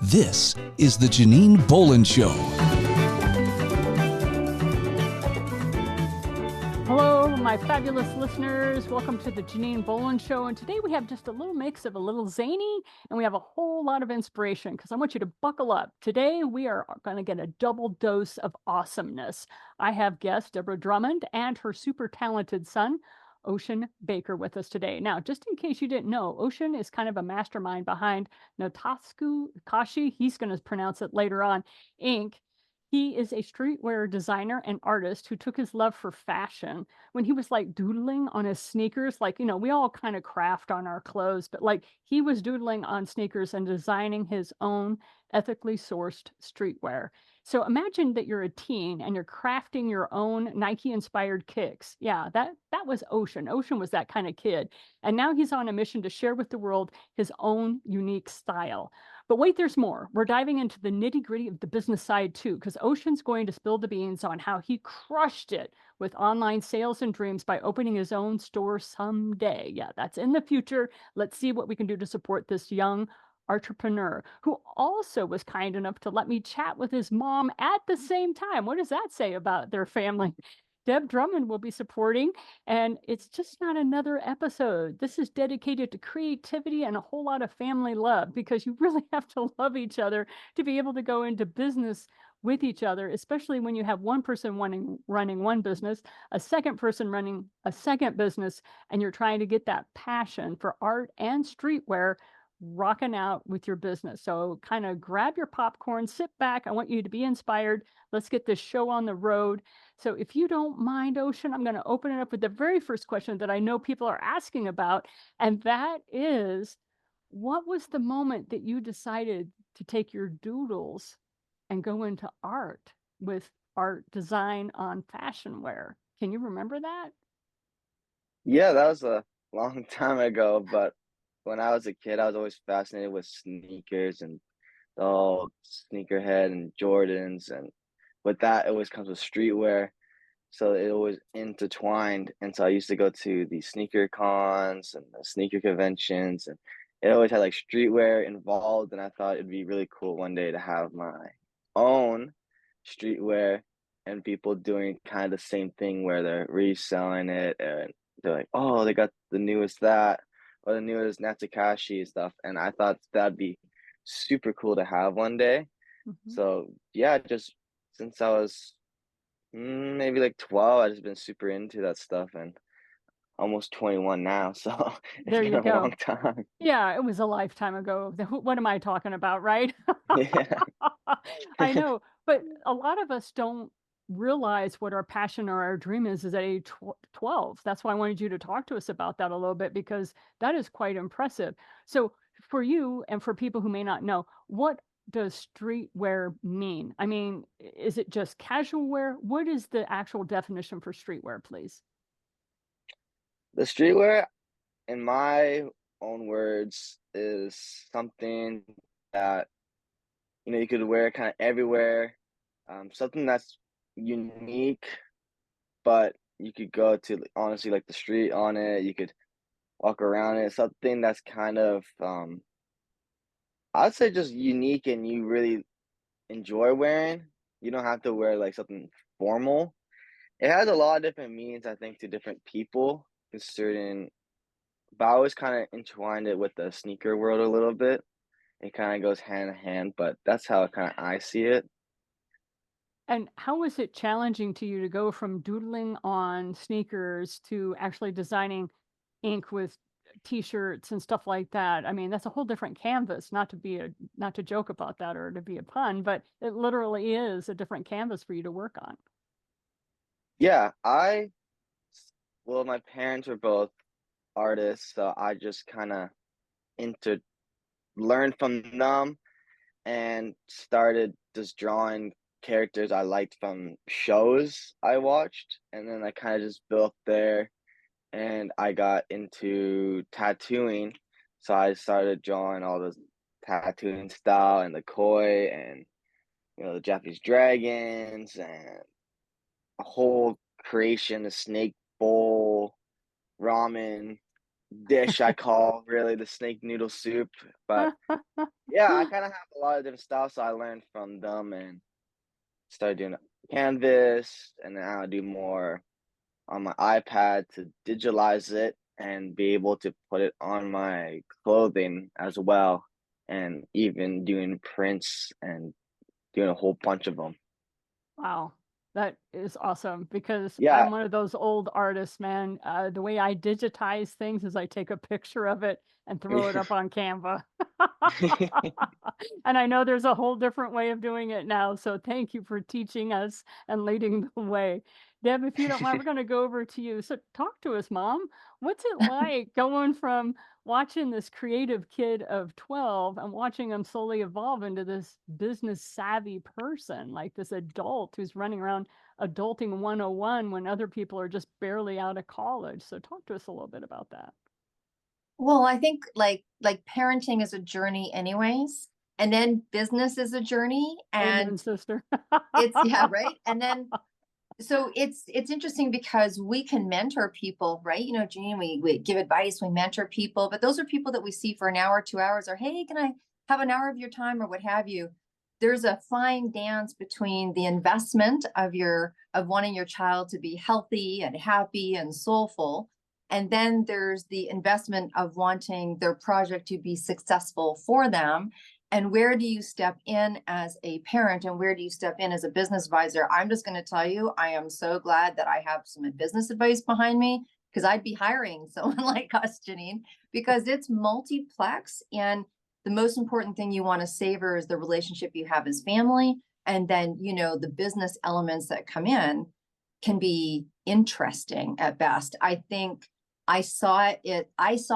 This is the Janine Bolon Show. Hello, my fabulous listeners. Welcome to the Janine Bolon Show. And today we have just a little mix of a little zany and we have a whole lot of inspiration because I want you to buckle up. Today we are going to get a double dose of awesomeness. I have guest Deborah Drummond and her super talented son, Ocean Baker, with us today. Now, just in case you didn't know, Ocean is kind of a mastermind behind Natsukashii, he's going to pronounce it later on, Inc. He is a streetwear designer and artist who took his love for fashion when he was like doodling on his sneakers. Like, you know, we all kind of craft on our clothes, but like he was doodling on sneakers and designing his own ethically sourced streetwear. So imagine that you're a teen and you're crafting your own Nike inspired kicks. Yeah, that was Ocean. Ocean was that kind of kid. And now he's on a mission to share with the world his own unique style. But wait, there's more. We're diving into the nitty gritty of the business side too, because Ocean's going to spill the beans on how he crushed it with online sales and dreams by opening his own store someday. Yeah, that's in the future. Let's see what we can do to support this young entrepreneur who also was kind enough to let me chat with his mom at the same time. What does that say about their family? Deb Drummond will be supporting, and it's just not another episode. This is dedicated to creativity and a whole lot of family love because you really have to love each other to be able to go into business with each other, especially when you have one person running one business, a second person running a second business, and you're trying to get that passion for art and streetwear rocking out with your business. So kind of grab your popcorn, sit back. I want you to be inspired. Let's get this show on the road. So if you don't mind, Ocean, I'm going to open it up with the very first question that I know people are asking about. And that is, what was the moment that you decided to take your doodles and go into art with art design on fashion wear? Can you remember that? Yeah, that was a long time ago, but when I was a kid, I was always fascinated with sneakers and the whole sneakerhead and Jordans, and with that, it always comes with streetwear. So it always intertwined. And so I used to go to the sneaker cons and the sneaker conventions, and it always had like streetwear involved. And I thought it'd be really cool one day to have my own streetwear and people doing kind of the same thing where they're reselling it and they're like, oh, they got the newest that or the newest Natsukashii stuff. And I thought that'd be super cool to have one day. Mhm. So yeah, just since I was maybe like 12, I just been super into that stuff and almost 21 now. So it's There been you a long go. time. Yeah, it was a lifetime ago. What am I talking about, right? Yeah. I know, but a lot of us don't realize what our passion or our dream is at age 12. That's why I wanted you to talk to us about that a little bit because that is quite impressive. So, for you and for people who may not know, what does streetwear mean? I mean, is it just casual wear? What is the actual definition for streetwear, please? The streetwear, in my own words, is something that you could wear kind of everywhere. Something that's unique, but you could go to honestly like the street on it. You could walk around it. Something that's kind of I'd say just unique and you really enjoy wearing. You don't have to wear like something formal. It has a lot of different meanings, I think, to different people. But I always kind of entwined it with the sneaker world a little bit. It kind of goes hand in hand, but that's how kind of I see it. And how was it challenging to you to go from doodling on sneakers to actually designing ink with t-shirts and stuff like that? I mean, that's a whole different canvas, not to joke about that or to be a pun, but it literally is a different canvas for you to work on. Yeah, well, my parents were both artists, so I just kind of into learned from them and started just drawing characters I liked from shows I watched, and then I kind of just built there. And I got into tattooing, so I started drawing all the tattooing style and the koi and the Japanese dragons and a whole creation, the snake bowl, ramen. dish I call really the snake noodle soup. But yeah, I kind of have a lot of different styles, so I learned from them and started doing canvas, and now I do more on my iPad to digitalize it and be able to put it on my clothing as well, and even doing prints and doing a whole bunch of them. Wow, that is awesome because Yeah. I'm one of those old artists, man. The way I digitize things is I take a picture of it and throw it up on Canva. And I know there's a whole different way of doing it now. So thank you for teaching us and leading the way. Deb, if you don't mind, we're going to go over to you. So talk to us, Mom. What's it like going from watching this creative kid of 12 and watching him slowly evolve into this business savvy person, like this adult who's running around adulting 101 when other people are just barely out of college? So talk to us a little bit about that. Well, I think like parenting is a journey anyways, and then business is a journey, Amen, and sister. it's yeah, right. And then so it's interesting because we can mentor people, right? You know, Janine, we give advice, we mentor people, but those are people that we see for an hour, 2 hours, or hey, can I have an hour of your time or what have you? There's a fine dance between the investment of wanting your child to be healthy and happy and soulful. And then there's the investment of wanting their project to be successful for them. And where do you step in as a parent and where do you step in as a business advisor? I'm just going to tell you, I am so glad that I have some business advice behind me, because I'd be hiring someone like us, Janine, because it's multiplex. And the most important thing you want to savor is the relationship you have as family. And then, you know, the business elements that come in can be interesting at best. I think I saw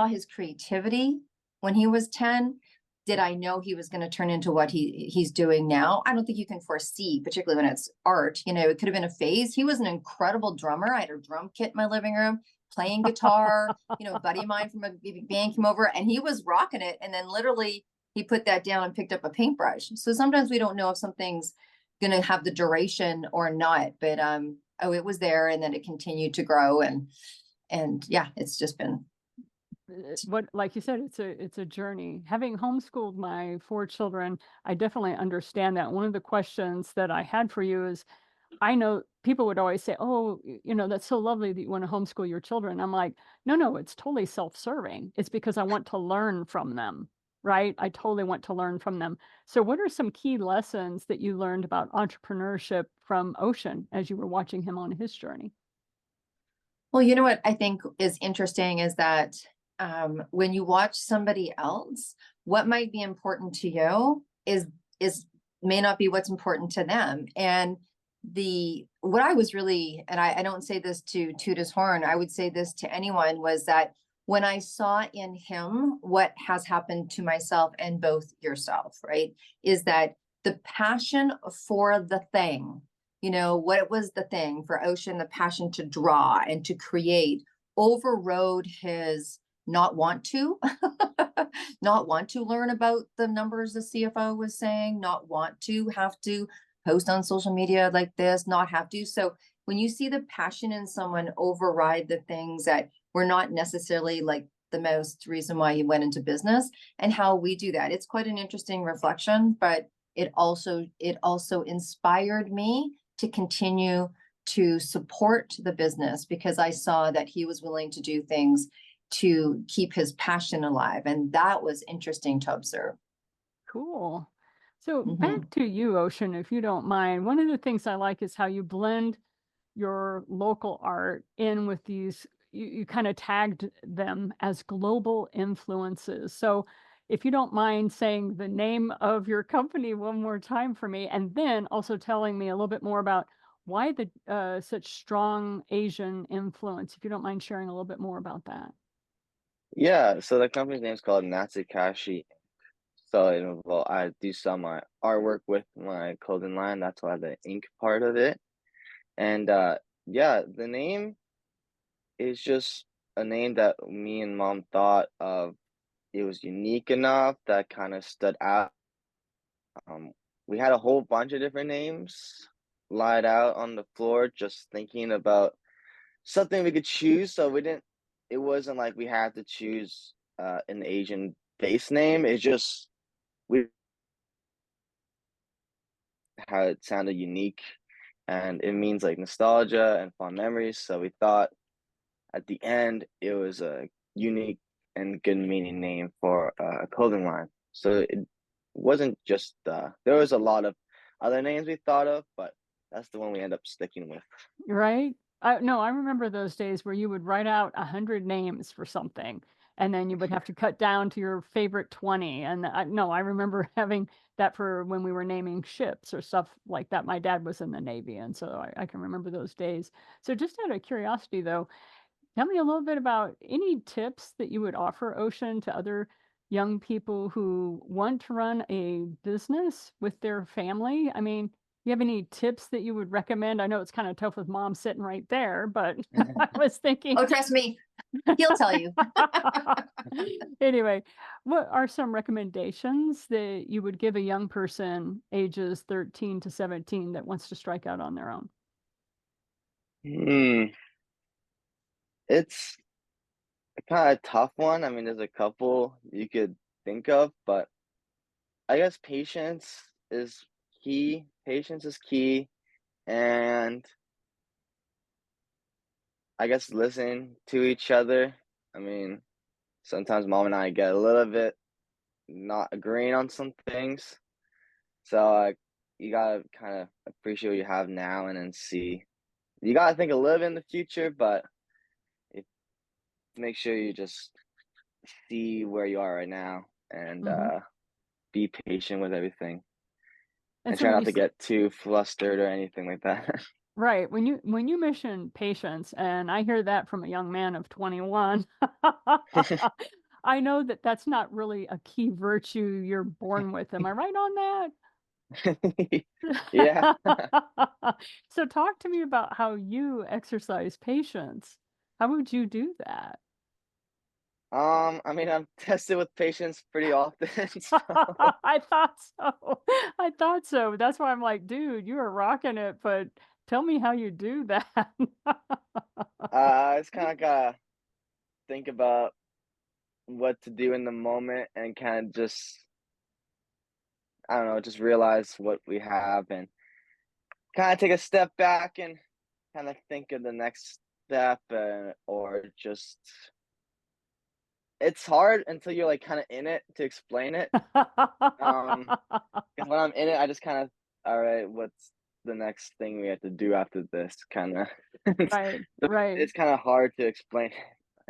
his creativity when he was 10. Did I know he was going to turn into what he's doing now? I don't think you can foresee, particularly when it's art. You know, it could have been a phase. He was an incredible drummer. I had a drum kit in my living room, playing guitar. You know, a buddy of mine from a band came over and he was rocking it. And then literally he put that down and picked up a paintbrush. So sometimes we don't know if something's going to have the duration or not. But it was there, and then it continued to grow, and yeah, it's just been. What, like you said, it's a journey. Having homeschooled my 4 children, I definitely understand that. One of the questions that I had for you is, I know people would always say, oh, you know, that's so lovely that you want to homeschool your children. I'm like, no, it's totally self-serving. It's because I want to learn from them, right? I totally want to learn from them. So what are some key lessons that you learned about entrepreneurship from Ocean as you were watching him on his journey? Well, you know what I think is interesting is that when you watch somebody else, what might be important to you is may not be what's important to them. And what I was really, and I don't say this to toot his horn, I would say this to anyone, was that when I saw in him what has happened to myself and both yourself, right, is that the passion for the thing, you know, what it was the thing for Ocean, the passion to draw and to create overrode his not want to, not want to learn about the numbers the CFO was saying, not want to have to post on social media like this, not have to. So when you see the passion in someone override the things that were not necessarily like the most reason why you went into business, and how we do that, it's quite an interesting reflection, but it also inspired me to continue to support the business, because I saw that he was willing to do things to keep his passion alive. And that was interesting to observe. Cool. So back to you, Ocean, if you don't mind. One of the things I like is how you blend your local art in with these, you kind of tagged them as global influences. So if you don't mind saying the name of your company one more time for me, and then also telling me a little bit more about why the such strong Asian influence, if you don't mind sharing a little bit more about that. Yeah, so the company's name is called Natsukashii Ink. So well, I do some my artwork with my clothing line. That's why the ink part of it. And yeah, the name is just a name that me and mom thought of. It was unique enough that kind of stood out. We had a whole bunch of different names lied out on the floor, just thinking about something we could choose. So we didn't it wasn't like we had to choose an Asian base name. It's just we how it sounded unique, and it means like nostalgia and fond memories. So we thought at the end it was a unique and good meaning name for a clothing line. So it wasn't just there was a lot of other names we thought of, but that's the one we end up sticking with. Right? I remember those days where you would write out 100 names for something, and then you would have to cut down to your favorite 20. And I remember having that for when we were naming ships or stuff like that. My dad was in the Navy, and so I can remember those days. So just out of curiosity, though, tell me a little bit about any tips that you would offer, Ocean, to other young people who want to run a business with their family. I mean, you have any tips that you would recommend? I know it's kind of tough with mom sitting right there, but I was thinking. Oh, trust me, he'll tell you. Anyway, what are some recommendations that you would give a young person ages 13 to 17 that wants to strike out on their own? It's kind of a tough one. I mean, there's a couple you could think of, but I guess patience is key. Patience is key, and I guess listen to each other. I mean, sometimes mom and I get a little bit not agreeing on some things, so you gotta kind of appreciate what you have now, and then see. You gotta think a little bit in the future, but make sure you just see where you are right now and be patient with everything, and so try when not to get too flustered or anything like that. right, when you mention patience, and I hear that from a young man of 21, I know that that's not really a key virtue you're born with. Am I right on Yeah. that? So talk to me about how you exercise patience. How would you do that? I mean, I'm tested with patience pretty often, so I thought so. I thought so. That's why I'm like, dude, you are rocking it, but tell me how you do that. I just kind of gotta think about what to do in the moment and kind of just, I don't know, just realize what we have and kind of take a step back and kind of think of the next step, or just it's hard until you're like kind of in it to explain it. 'Cause when I'm in it, I just kind of, all right, what's the next thing we have to do after this? Kind of, Right, right. it's kind of hard to explain.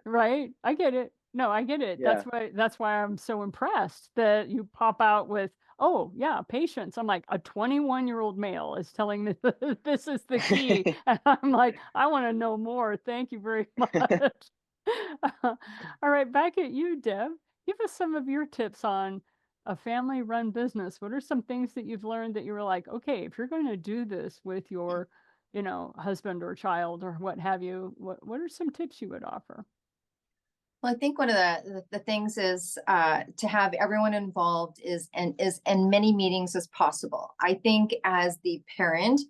Right. I get it. No, I get it. Yeah. That's why I'm so impressed that you pop out with, "Oh, yeah, patience." I'm like, a 21-year-old male is telling me this is the key. And I'm like, I want to know more. Thank you very much. All right, back at you, Deb. Give us some of your tips on a family-run business. What are some things that you've learned that you were like, okay, if you're going to do this with your, husband or child or what have you, what are some tips you would offer? Well, I think one of the things is to have everyone involved is in many meetings as possible. I think as the parent,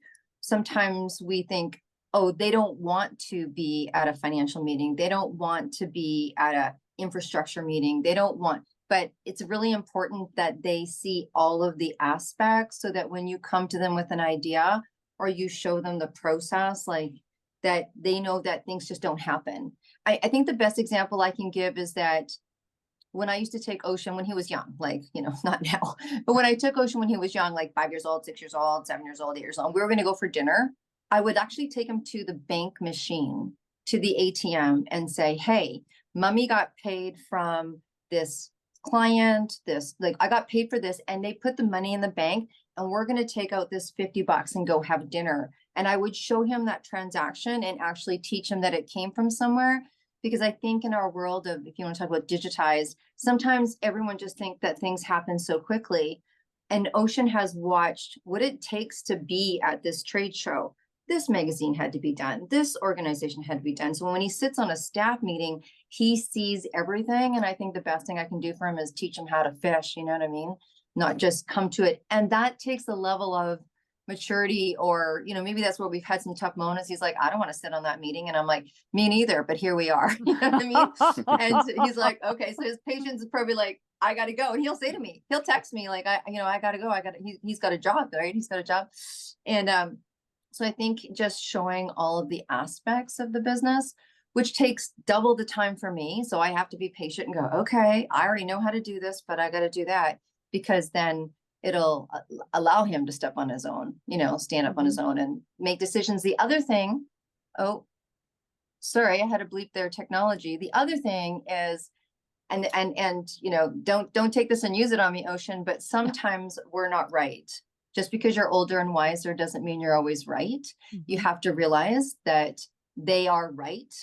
sometimes we think, oh, they don't want to be at a financial meeting. They don't want to be at a infrastructure meeting. They don't want, but it's really important that they see all of the aspects so that when you come to them with an idea or you show them the process, like that they know that things just don't happen. I think the best example I can give is that when I used to take Ocean when he was young, like, not now, but when I took Ocean when he was young, like 5 years old, 6 years old, 7 years old, 8 years old, we were going to go for dinner. I would actually take him to the bank machine, to the ATM and say, hey, mommy got paid from this client, I got paid for this, and they put the money in the bank and we're going to take out this $50 and go have dinner. And I would show him that transaction and actually teach him that it came from somewhere. Because I think in our world of, if you want to talk about digitized, sometimes everyone just think that things happen so quickly. And Ocean has watched what it takes to be at this trade show. This magazine had to be done. This organization had to be done. So when he sits on a staff meeting, he sees everything. And I think the best thing I can do for him is teach him how to fish, you know what I mean? Not just come to it. And that takes a level of maturity, or, you know, maybe that's where we've had some tough moments. He's like, I don't want to sit on that meeting. And I'm like, me neither, but here we are. You know what I mean? And he's like, okay. So his patience is probably like, I got to go. And he'll say to me, he'll text me like, I got to go. He's got a job, right? He's got a job. And, so I think just showing all of the aspects of the business, which takes double the time for me. So I have to be patient and go, okay, I already know how to do this, but I got to do that, because then it'll allow him to step on his own, you know, stand up on his own and make decisions. The other thing, oh, sorry, I had to bleep their technology. The other thing is, and you know, don't take this and use it on me, Ocean, but sometimes we're not right. Just because you're older and wiser doesn't mean you're always right. You have to realize that they are right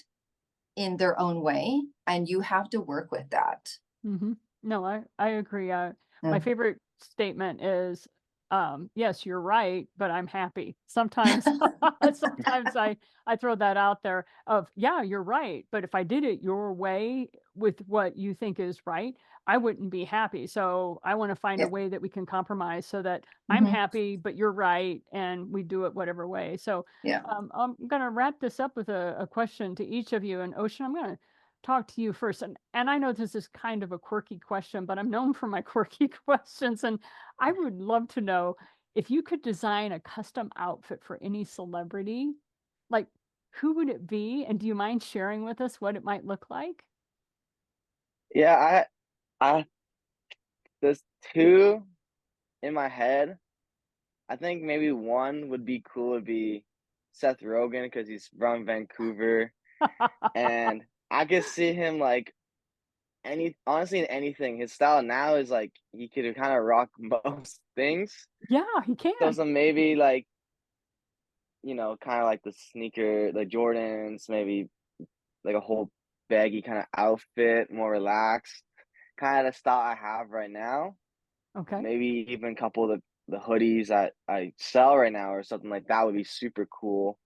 in their own way, and you have to work with that. No, I agree. My favorite statement is, yes, you're right, but I'm happy. Sometimes, sometimes I throw that out there of, yeah, you're right, but if I did it your way with what you think is right, I wouldn't be happy. So I want to find a way that we can compromise so that I'm happy, but you're right, and we do it whatever way. So I'm going to wrap this up with a question to each of you. And Ocean, I'm going to talk to you first. And I know this is kind of a quirky question, but I'm known for my quirky questions. And I would love to know, if you could design a custom outfit for any celebrity, like, who would it be? And do you mind sharing with us what it might look like? Yeah, I there's two in my head. I think maybe one would be cool, would be Seth Rogen, because he's from Vancouver. And I could see him like honestly in anything. His style now is like he could kind of rock most things. Yeah, he can. So maybe like, you know, kind of like the sneaker, the Jordans, maybe like a whole baggy kind of outfit, more relaxed, kind of the style I have right now. Okay. Maybe even a couple of the hoodies that I sell right now or something like that would be super cool.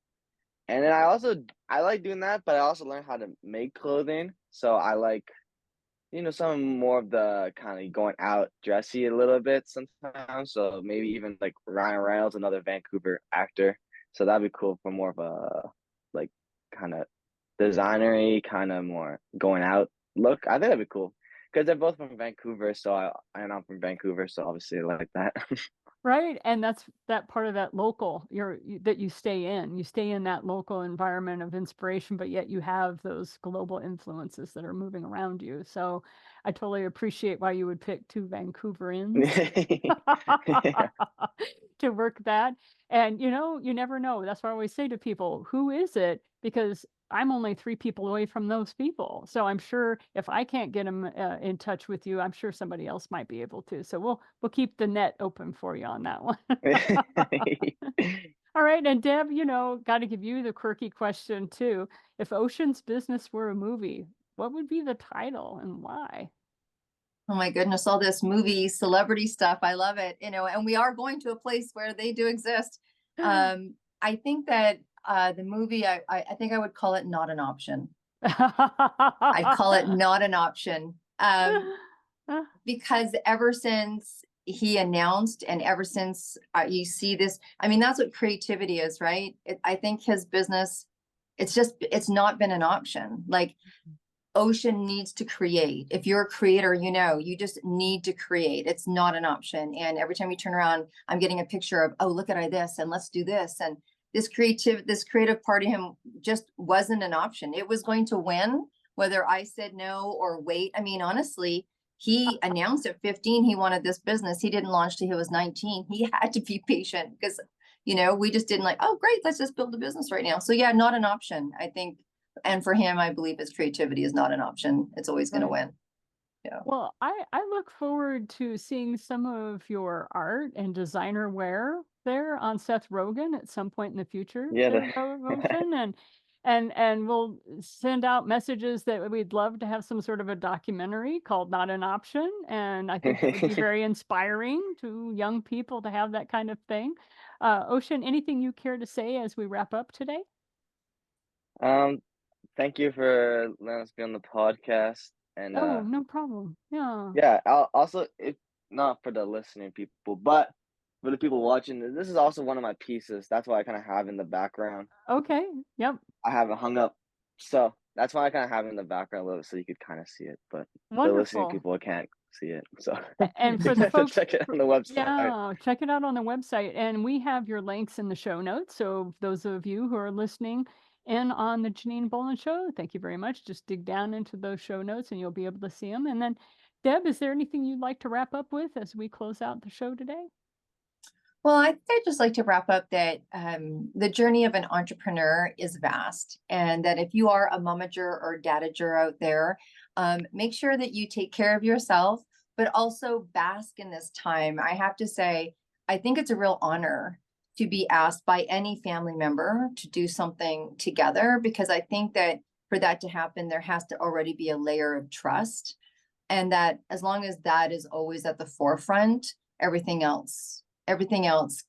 And then I like doing that, but I also learned how to make clothing. So I like, you know, some more of the kind of going out dressy a little bit sometimes. So maybe even like Ryan Reynolds, another Vancouver actor. So that'd be cool for more of a like kind of designery, kind of more going out look. I think that'd be cool because they're both from Vancouver. And I'm from Vancouver, so obviously I like that. Right. And that's that part of that local that you stay in. You stay in that local environment of inspiration, but yet you have those global influences that are moving around you. So I totally appreciate why you would pick two Vancouverians Yeah. to work that. And you know, you never know. That's why I always say to people, who is it? Because I'm only 3 people away from those people. So I'm sure if I can't get them in touch with you, I'm sure somebody else might be able to. So we'll keep the net open for you on that one. All right. And Deb, you know, got to give you the quirky question too. If Ocean's Business were a movie, what would be the title and why? Oh my goodness, all this movie celebrity stuff. I love it. You know, and we are going to a place where they do exist. I think that the movie, I think I would call it Not an Option. I'd call it Not an Option. Because ever since he announced and ever since you see this, I mean, that's what creativity is, right? I think his business, it's not been an option. Like, Ocean needs to create. If you're a creator, you know, you just need to create. It's not an option. And every time you turn around, I'm getting a picture of, oh, look at this, and let's do this. And this creative part of him just wasn't an option. It was going to win, whether I said no or wait. I mean, honestly, he announced at 15 he wanted this business. He didn't launch till he was 19. He had to be patient because, you know, we just didn't like, oh, great, let's just build a business right now. So yeah, not an option, I think. And for him, I believe his creativity is not an option. It's always going to win. Yeah. Well, I look forward to seeing some of your art and designer wear there on Seth Rogen at some point in the future. Yeah. Ocean, and we'll send out messages that we'd love to have some sort of a documentary called Not an Option. And I think that would be very inspiring to young people to have that kind of thing. Ocean, anything you care to say as we wrap up today? Thank you for letting us be on the podcast. And Oh, no problem. Yeah. yeah, also, if not for the listening people, but for the people watching, this is also one of my pieces. That's why I kind of have in the background. Okay. Yep. I have it hung up, so that's why I kind of have it in the background a little, so you could kind of see it. But the listening Wonderful. people can't see it, so And they for the have to folks, check it on the website. yeah, check it out on the website. And we have your links in the show notes. So those of you who are listening in on the Janine Bolon Show, thank you very much. Just dig down into those show notes and you'll be able to see them. And then, Deb, is there anything you'd like to wrap up with as we close out the show today? Well, I think I'd just like to wrap up that the journey of an entrepreneur is vast, and that if you are a momager or dadager out there, make sure that you take care of yourself, but also bask in this time. I have to say, I think it's a real honor to be asked by any family member to do something together, because I think that for that to happen, there has to already be a layer of trust, and that as long as that is always at the forefront, everything else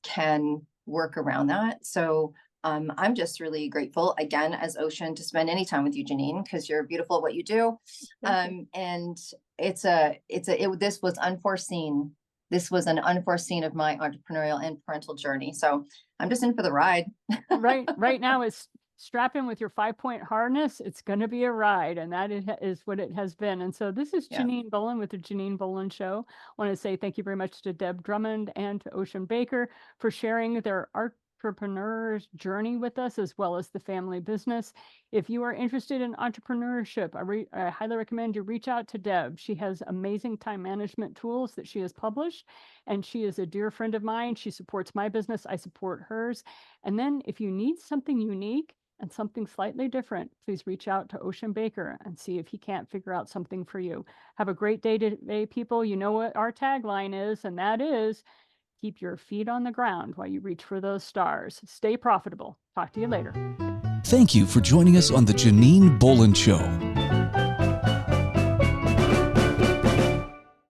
can work around that. So I'm just really grateful again as Ocean to spend any time with you, Janine, because you're beautiful at what you do. And this was unforeseen. This was an unforeseen of my entrepreneurial and parental journey. So I'm just in for the ride. Right now it's strap in with your 5-point harness. It's going to be a ride, and that is what it has been. And so this is Janine Bolon with the Janine Bolon Show. I want to say thank you very much to Deb Drummond and to Ocean Baker for sharing their Artepreneurs journey with us, as well as the family business. If you are interested in entrepreneurship, I highly recommend you reach out to Deb. She has amazing time management tools that she has published, and she is a dear friend of mine. She supports my business. I support hers. And then if you need something unique and something slightly different, please reach out to Ocean Baker and see if he can't figure out something for you. Have a great day today, people. You know what our tagline is, and that is, keep your feet on the ground while you reach for those stars. Stay profitable. Talk to you later. Thank you for joining us on the Janine Bolon Show.